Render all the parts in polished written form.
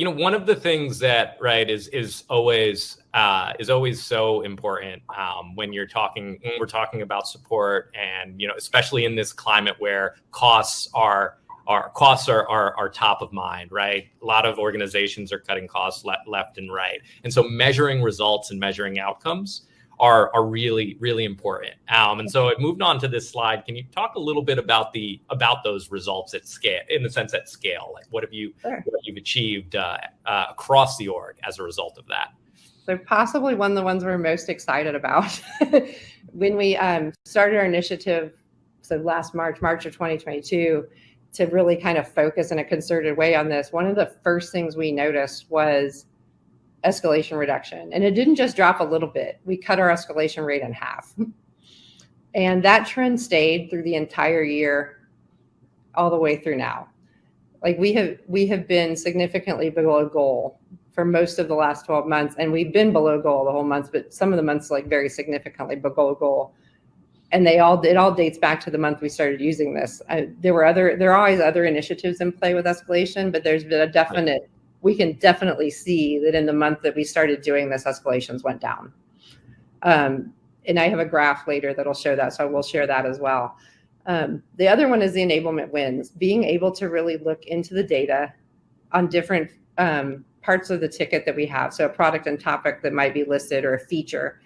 one of the things that, right, is always so important when we're talking about support, and especially in this climate where costs are top of mind, right? A lot of organizations are cutting costs left and right, and so measuring results and measuring outcomes are really, really important. And so it moved on to this slide. Can you talk a little bit about those results at scale, in the sense at scale? Like what you've achieved across the org as a result of that? So possibly one of the ones we're most excited about. When we started our initiative, so last March of 2022, to really kind of focus in a concerted way on this, one of the first things we noticed was escalation reduction. And it didn't just drop a little bit. We cut our escalation rate in half. And that trend stayed through the entire year, all the way through now. Like we have been significantly below goal for most of the last 12 months. And we've been below goal the whole month, but some of the months like very significantly below goal. And it all dates back to the month we started using this. There are always other initiatives in play with escalation, but there's been we can definitely see that in the month that we started doing this, escalations went down. And I have a graph later that'll show that, so I will share that as well. The other one is the enablement wins, being able to really look into the data on different parts of the ticket that we have. So a product and topic that might be listed, or a feature,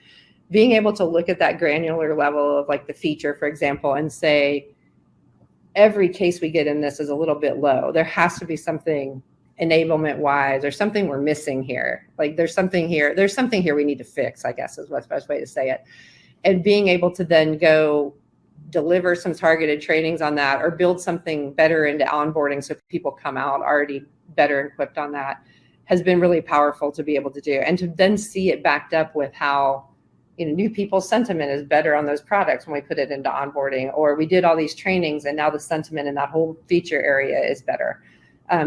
being able to look at that granular level of like the feature, for example, and say, every case we get in this is a little bit low. There has to be something enablement wise, or something we're missing here. Like there's something here we need to fix, I guess is what's the best way to say it. And being able to then go deliver some targeted trainings on that, or build something better into onboarding so people come out already better equipped on that, has been really powerful to be able to do. And to then see it backed up with how new people's sentiment is better on those products when we put it into onboarding, or we did all these trainings and now the sentiment in that whole feature area is better.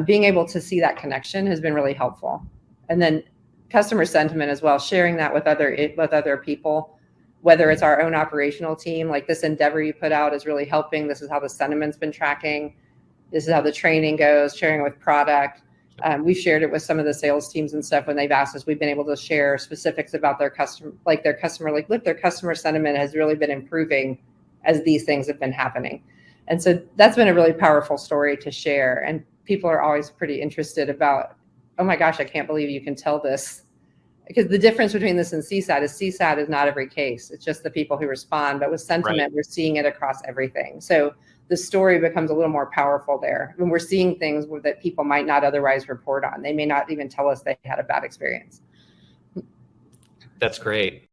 Being able to see that connection has been really helpful. And then customer sentiment as well, sharing that with other people, whether it's our own operational team, like this endeavor you put out is really helping. This is how the sentiment's been tracking. This is how the training goes, sharing it with product. We've shared it with some of the sales teams and stuff when they've asked us. We've been able to share specifics about their customer, look, their customer sentiment has really been improving as these things have been happening. And so that's been a really powerful story to share. And people are always pretty interested about, oh my gosh, I can't believe you can tell this. Because the difference between this and CSAT is not every case. It's just the people who respond. But with sentiment, right, we're seeing it across everything. So the story becomes a little more powerful there when we're seeing things that people might not otherwise report on. They may not even tell us they had a bad experience. That's great.